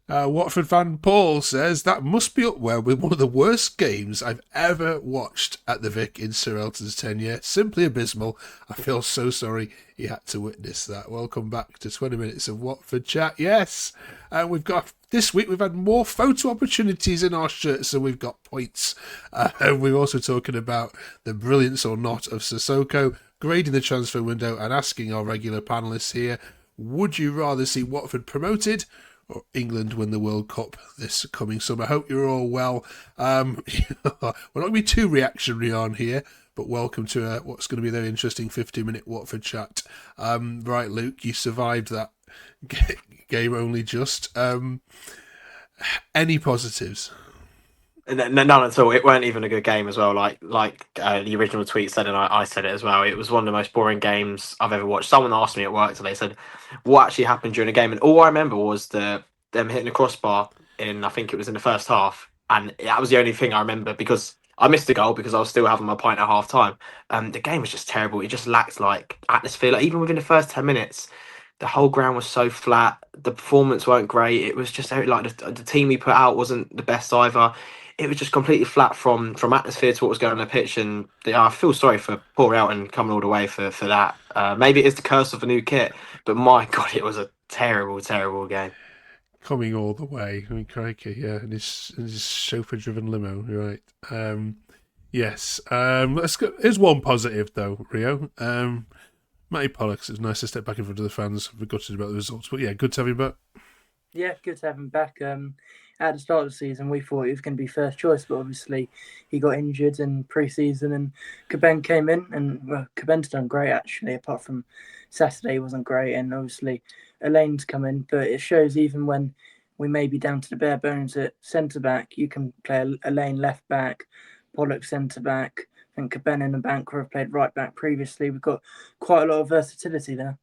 Watford fan Paul says that must be up there with one of the worst games I've ever watched at the Vic in Sir Elton's tenure. Simply abysmal. I feel so sorry he had to witness that. Welcome back to 20 minutes of Watford chat. Yes, this week we've had more photo opportunities in our shirts than we've got points. We're also talking about the brilliance or not of Sissoko, grading the transfer window, and asking our regular panellists here, would you rather see Watford promoted or England win the World Cup this coming summer? I hope you're all well. We're not going to be too reactionary on here, but welcome to what's going to be a very interesting 50-minute Watford chat. Right, Luke, you survived that game only just. Any positives? None at all. It weren't even a good game as well. Like the original tweet said, and I said it as well. It was one of the most boring games I've ever watched. Someone asked me at work today, said, "What actually happened during the game?" And all I remember was them hitting the crossbar in, I think it was in the first half, and that was the only thing I remember because I missed the goal because I was still having my pint at half time. The game was just terrible. It just lacked like atmosphere. Like, even within the first 10 minutes, the whole ground was so flat. The performance weren't great. It was just like the team we put out wasn't the best either. It was just completely flat from atmosphere to what was going on the pitch, and I feel sorry for poor Elton coming all the way for that. Maybe it is the curse of a new kit, but my God, it was a terrible, terrible game. Coming all the way. I mean, crikey, yeah, in his chauffeur-driven limo, right? Yes. Let's go. Here's one positive though, Rio. Matty Pollock. It's nice to step back in front of the fans. We're gutted about the results, but yeah, good to have him back. Yeah, good to have him back. At the start of the season, we thought he was going to be first choice, but obviously he got injured in pre-season, and Caben came in, and Caben's done great actually. Apart from Saturday, he wasn't great, and obviously Elaine's come in, but it shows even when we may be down to the bare bones at centre back, you can play Elaine left back, Pollock centre back. I think Caben and the bank have played right back previously. We've got quite a lot of versatility there.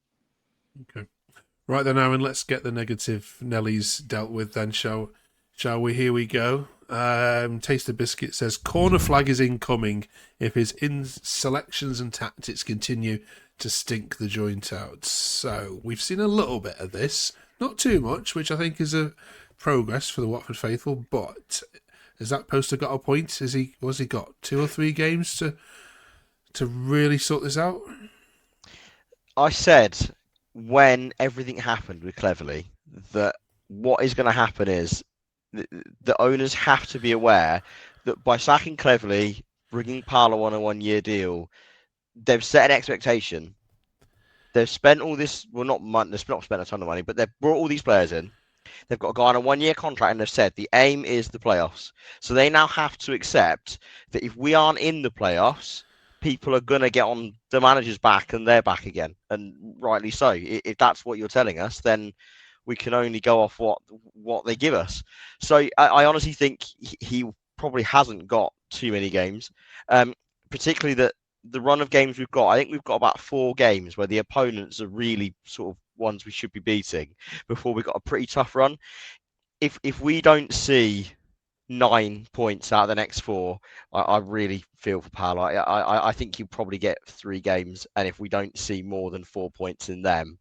Okay. Right then, Aaron, let's get the negative Nellies dealt with then, shall we? Here we go. Taste the Biscuit says, corner flag is incoming if his selections and tactics continue to stink the joint out. So, we've seen a little bit of this. Not too much, which I think is a progress for the Watford faithful, but has that poster got a point? Was he got 2 or 3 games to really sort this out? I said when everything happened with Cleverley that what is going to happen is the owners have to be aware that by sacking Cleverley, bringing Paulo on a 1-year deal, they've set an expectation. They've spent all this, well, they've not spent a ton of money, but they've brought all these players in. They've got a guy on a 1-year contract, and they've said the aim is the playoffs. So they now have to accept that if we aren't in the playoffs, people are going to get on the manager's back, and they're back again. And rightly so. If that's what you're telling us, then we can only go off what they give us. So I honestly think he probably hasn't got too many games, particularly that the run of games we've got. I think we've got about 4 games where the opponents are really sort of ones we should be beating before we've got a pretty tough run. If we don't see 9 points out of the next 4, I really feel for Paulo. I think he'll probably get 3 games, and if we don't see more than 4 points in them,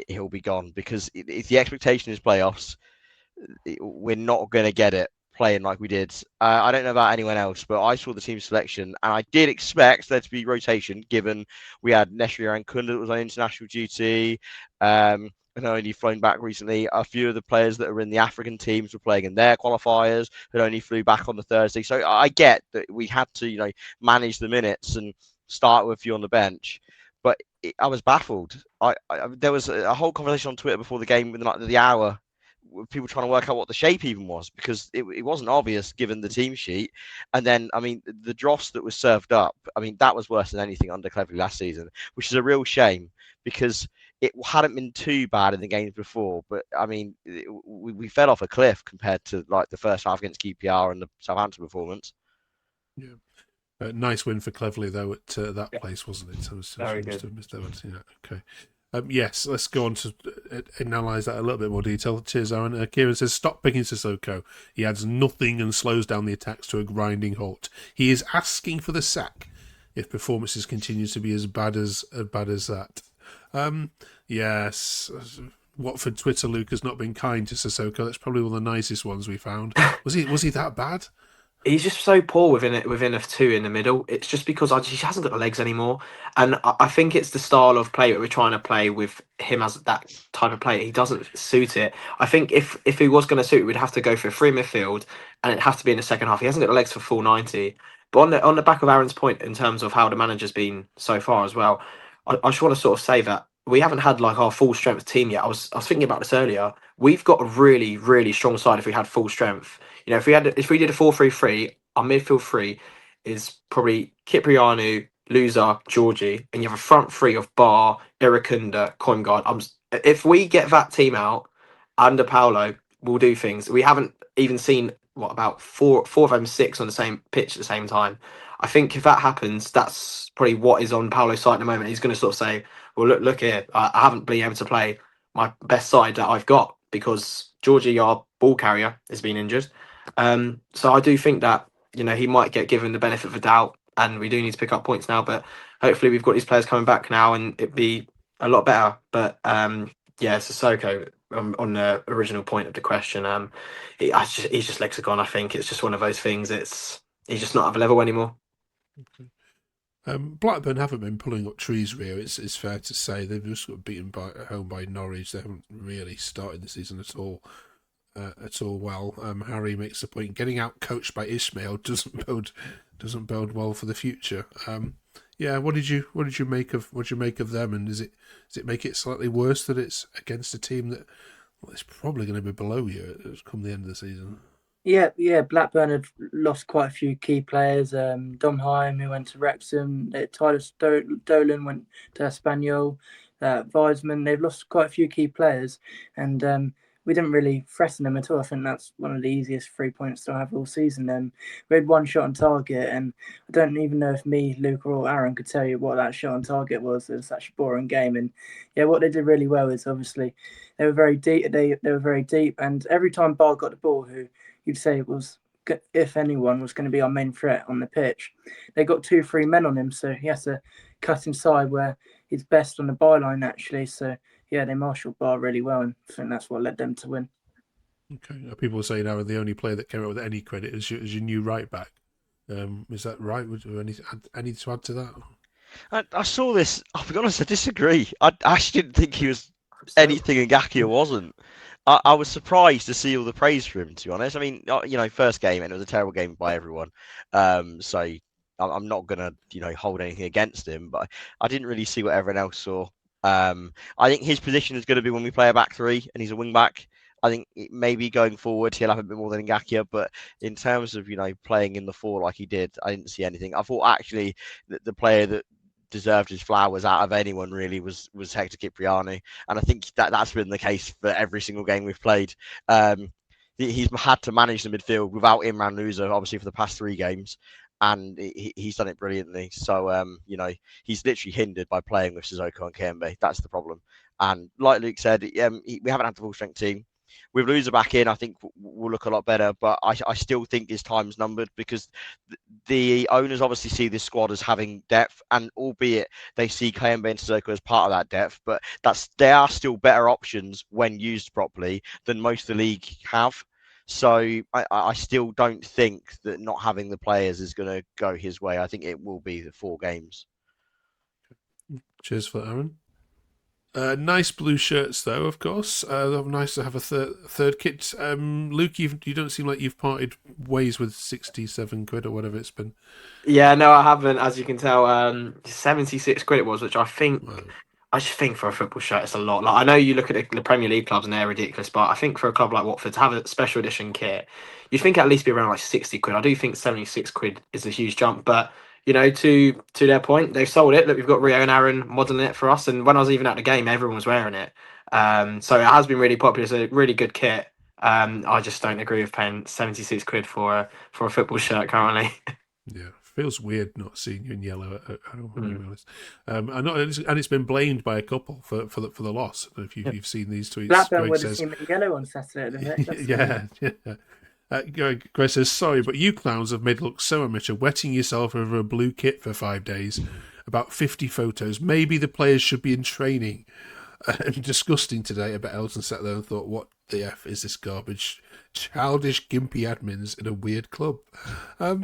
he'll be gone, because if the expectation is playoffs, we're not going to get it playing like we did. I don't know about anyone else, but I saw the team selection, and I did expect there to be rotation, given we had Neshri and Kunda that was on international duty, and only flown back recently. A few of the players that are in the African teams were playing in their qualifiers, that only flew back on the Thursday. So I get that we had to, manage the minutes and start with a few on the bench, but I was baffled. There was a whole conversation on Twitter before the game within the hour, with people trying to work out what the shape even was, because it wasn't obvious given the team sheet. And then, the dross that was served up, that was worse than anything under Cleverley last season, which is a real shame, because it hadn't been too bad in the games before. But we fell off a cliff compared to like the first half against QPR and the Southampton performance. Yeah. Nice win for Cleverley though at that place, wasn't it? Very good. Yeah, okay. Yes, let's go on to analyse that a little bit more detail. Cheers, Aaron. Kieran says, stop picking Sissoko. He adds nothing and slows down the attacks to a grinding halt. He is asking for the sack if performances continue to be as bad as that. Yes, Watford Twitter Luke has not been kind to Sissoko. That's probably one of the nicest ones we found. Was he that bad? He's just so poor within a two in the middle. It's just because he hasn't got the legs anymore, and I think it's the style of play that we're trying to play with him as that type of player. He doesn't suit it. I think if he was going to suit it, we'd have to go for a free midfield, and it'd have to be in the second half. He hasn't got the legs for full 90. But on the back of Aaron's point in terms of how the manager's been so far as well, I just want to sort of say that we haven't had like our full strength team yet. I was thinking about this earlier. We've got a really, really strong side if we had full strength. You know, if we did a 4-3-3, our midfield three is probably Kiprianu, Loser, Georgie, and you have a front three of Bar, Irikunda, Koimgard. If we get that team out under Paulo, we'll do things. We haven't even seen about four of them six on the same pitch at the same time. I think if that happens, that's probably what is on Paulo's side at the moment. He's going to sort of say, "Well, look here. I haven't been able to play my best side that I've got because Georgie, our ball carrier, has been injured." So I do think that he might get given the benefit of the doubt, and we do need to pick up points now. But hopefully, we've got these players coming back now, and it'd be a lot better. But Sissoko, on the original point of the question, he's just lexicon. I think it's just one of those things. He's just not at the level anymore. Okay. Blackburn haven't been pulling up trees, Rio. It's fair to say they've just got beaten at home by Norwich. They haven't really started the season at all well. Harry makes the point: getting out coached by Ismail doesn't bode well for the future. What did you make of them? And does it make it slightly worse that it's against a team that is probably going to be below you come the end of the season? Yeah. Blackburn had lost quite a few key players. Domheim, who went to Wrexham. Tyler Dolan went to Espanyol. Weisman. They've lost quite a few key players, and we didn't really threaten them at all. I think that's one of the easiest 3 points to have all season. We had one shot on target, and I don't even know if me, Luke, or Aaron could tell you what that shot on target was. It was such a boring game. And what they did really well is obviously they were very deep. They were very deep, and every time Bar got the ball, who you'd say was, if anyone, was going to be our main threat on the pitch, they got 2-3 men on him, so he has to cut inside where he's best on the byline actually. So they marshalled Bar really well, and I think that's what led them to win. Okay, people say now the only player that came out with any credit is your new right back. Is that right? Would you any to add to that? I saw this. I'll be honest, I disagree. I actually didn't think he was anything Ngakia wasn't. I was surprised to see all the praise for him, to be honest. I mean, first game, and it was a terrible game by everyone. So I'm not going to, hold anything against him, but I didn't really see what everyone else saw. I think his position is going to be when we play a back three and he's a wing back. I think maybe going forward he'll have a bit more than Ngakia, but in terms of playing in the four like he did, I didn't see anything. I thought actually that the player that deserved his flowers out of anyone really was Hector Kiprianu, and I think that's been the case for every single game we've played. He's had to manage the midfield without Imran Louza, obviously, for the past 3 games. And he's done it brilliantly. So, he's literally hindered by playing with Sissoko and Kembe. That's the problem. And like Luke said, we haven't had the full strength team. With Loser back in, I think we'll look a lot better. But I still think his time's numbered because the owners obviously see this squad as having depth. And albeit they see Kembe and Sissoko as part of that depth, but they are still better options when used properly than most of the league have. So I still don't think that not having the players is going to go his way. I think it will be the 4 games. Cheers for that, Aaron. Nice blue shirts, though, of course. Nice to have a third kit. Luke, you don't seem like you've parted ways with 67 quid or whatever it's been. Yeah, no, I haven't. As you can tell, 76 quid it was, which I think... Wow. I just think for a football shirt, it's a lot. Like, I know you look at the Premier League clubs and they're ridiculous, but I think for a club like Watford to have a special edition kit, you'd think at least be around like 60 quid. I do think 76 quid is a huge jump, but to their point, they've sold it. Look, we've got Rio and Aaron modelling it for us, and when I was even at the game, everyone was wearing it. So it has been really popular. It's a really good kit. I just don't agree with paying 76 quid for a football shirt currently. Yeah. Feels weird not seeing you in yellow at home, to be honest. And it's been blamed by a couple for the loss. If you've seen these tweets, Blackburn would have seen yellow on Saturday. Greg says, sorry, but you clowns have made it look so amateur, wetting yourself over a blue kit for 5 days. About 50 photos. Maybe the players should be in training. disgusting today about Elton sat there and thought, what the F is this garbage? Childish, gimpy admins in a weird club. Hope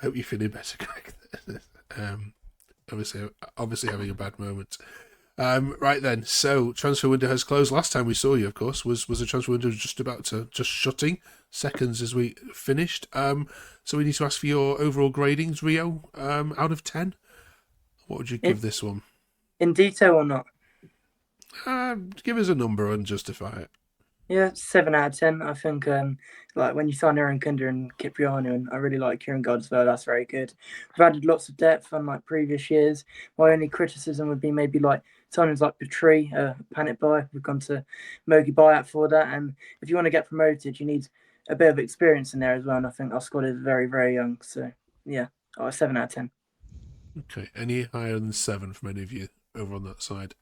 you're feeling better, Greg. Obviously having a bad moment. Right then, so transfer window has closed. Last time we saw you, of course, was the transfer window just shutting seconds as we finished. So we need to ask for your overall gradings, Rio. Out of 10, what would you give this one? In detail or not? Give us a number and justify it. Yeah, 7 out of 10. I think like when you sign Aaron Kunda and Kipriano, and I really like Kieran Godsville, that's very good. We've added lots of depth unlike previous years. My only criticism would be maybe like signings like Petrie, panic buy. We've gone to Mogi buyout for that. And if you want to get promoted, you need a bit of experience in there as well. And I think our squad is very, very young. So yeah, 7 out of 10. Okay. Any higher than 7 from any of you over on that side?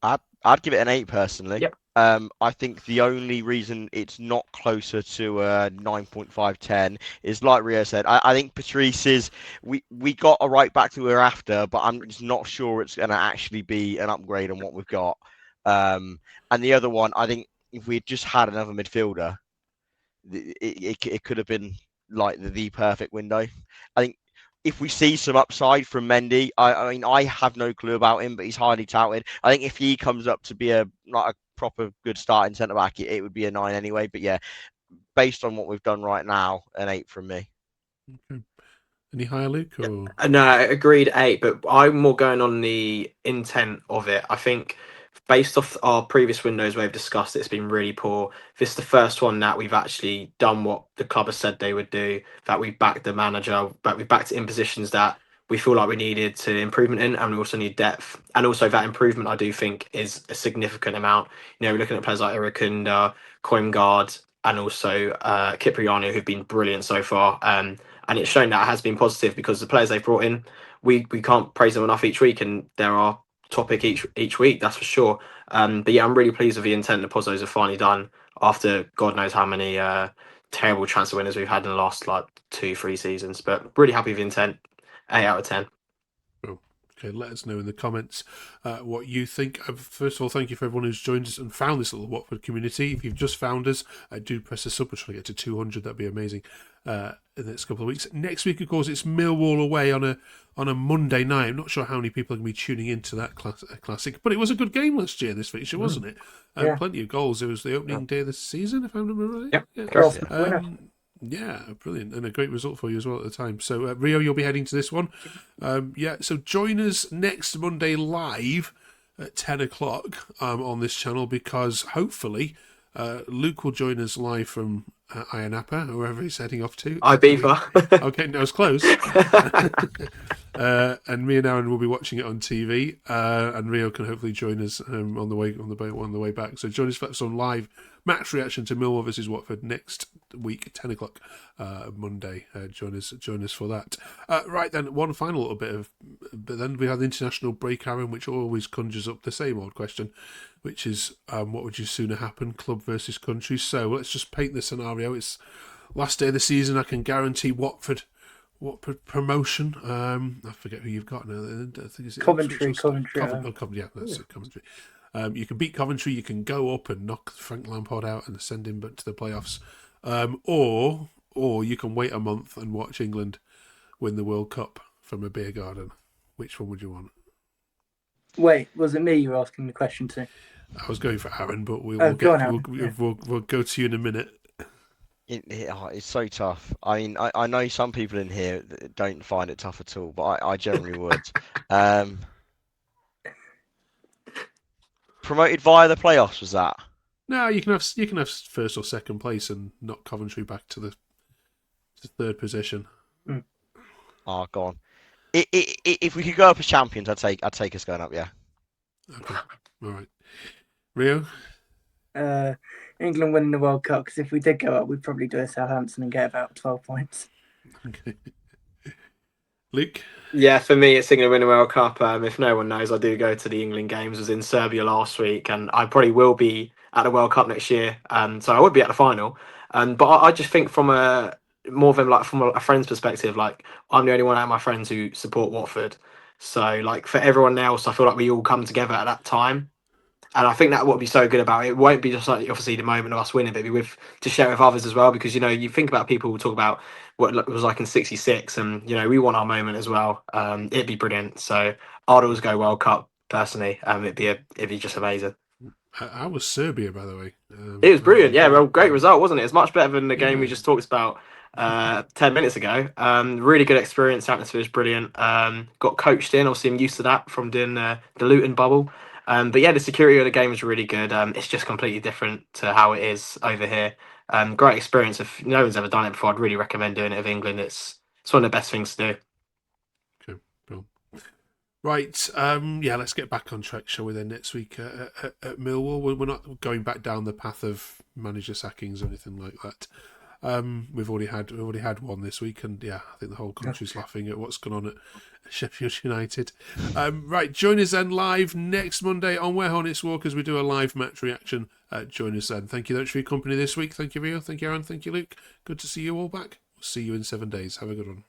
I'd give it an 8 personally. Yep. I think the only reason it's not closer to a 9.5/10 is like Rio said. I think Patrice is we got a right back to we're after, but I'm just not sure it's going to actually be an upgrade on what we've got. And the other one, I think if we had just had another midfielder, it could have been like the perfect window. I think if we see some upside from Mendy, I mean, I have no clue about him, but he's highly touted. I think if he comes up to be a proper good starting centre back, it would be a 9 anyway. But yeah, based on what we've done right now, an 8 from me. Okay. Any higher, Luke? Or... No, agreed 8, but I'm more going on the intent of it. I think based off our previous windows we've discussed, it's been really poor. This is the first one that we've actually done what the club has said they would do, that we've backed the manager, but we've backed it in positions that we feel like we needed to improvement in, and we also need depth. And also that improvement, I do think, is a significant amount. You know, we're looking at players like Irakunda, Koimgard, and also Kipriano, who've been brilliant so far. And it's shown that it has been positive because the players they've brought in, we can't praise them enough each week, and there are topic each week, that's for sure. But yeah, I'm really pleased with the intent the Pozzos have finally done after God knows how many terrible transfer winners we've had in the last like 2-3 seasons. But really happy with the intent. 8 out of 10. Oh, okay, let us know in the comments what you think. First of all, thank you for everyone who's joined us and found this little Watford community. If you've just found us, do press the sub. We're trying to get to 200. That'd be amazing in the next couple of weeks. Next week, of course, it's Millwall away on a Monday night. I'm not sure how many people are going to be tuning into that classic, but it was a good game last year, this fixture, wasn't it? Yeah. Plenty of goals. It was the opening day of the season, if I remember right. Yep. Yeah, brilliant, and a great result for you as well at the time. So, Rio, you'll be heading to this one. So join us next Monday live at 10 o'clock on this channel, because hopefully Luke will join us live from Ayia Napa, wherever he's heading off to. Ibiza. Okay, no, it's close. And me and Aaron will be watching it on TV, and Rio can hopefully join us on the way back. So join us for some live match reaction to Millwall versus Watford next week, 10 o'clock Monday. Join us for that. Right then, one final little bit of, but then we have the international break, Aaron, which always conjures up the same old question, which is what would you sooner happen, club versus country? So let's just paint the scenario. It's last day of the season. I can guarantee Watford promotion. I forget who you've got now. I think it's Coventry. Yeah, that's it, Coventry. You can beat Coventry, you can go up and knock Frank Lampard out and send him back to the playoffs. Or you can wait a month and watch England win the World Cup from a beer garden. Which one would you want? Wait, was it me you were asking the question to? I was going for Aaron, but we'll go to you in a minute. It's so tough. I mean, I know some people in here that don't find it tough at all, but I generally would. Promoted via the playoffs, was that? No, you can have first or second place and knock Coventry back to the third position. Oh, go on. If we could go up as champions, I'd take us going up. Yeah. Okay. All right. Rio. England winning the World Cup, because if we did go up, we'd probably do a Southampton and get about 12 points. Okay. Luke? Yeah, for me, it's England winning the World Cup. If no one knows, I do go to the England games. I was in Serbia last week, and I probably will be at the World Cup next year. So I would be at the final. But I just think from a friend's perspective, like I'm the only one out of my friends who support Watford. So like for everyone else, I feel like we all come together at that time. And I think that what would be so good about it. It won't be just like obviously the moment of us winning, but it'll be with to share with others as well. Because you think about people who talk about what it was like in '66, and we want our moment as well. It'd be brilliant. So I'd always go World Cup personally. It'd be just amazing. I was Serbia, by the way. It was brilliant. Yeah, well, great result, wasn't it? It's much better than the game we Yeah. just talked about 10 minutes ago. Really good experience. The atmosphere is brilliant. Got coached in. Obviously, I'm used to that from doing the Luton bubble. But yeah, the security of the game is really good. It's just completely different to how it is over here. Great experience. If no one's ever done it before, I'd really recommend doing it with England. It's one of the best things to do. Okay, cool. Right, let's get back on track, shall we, then, next week at Millwall. We're not going back down the path of manager sackings or anything like that. We've already had one this week, and I think the whole country's laughing at what's gone on at Sheffield United. Right, join us then live next Monday on Where Hornets Walk as we do a live match reaction. Join us then. Thank you very much for your company this week. Thank you, Rio. Thank you, Aaron. Thank you, Luke. Good to see you all back. We'll see you in 7 days. Have a good one.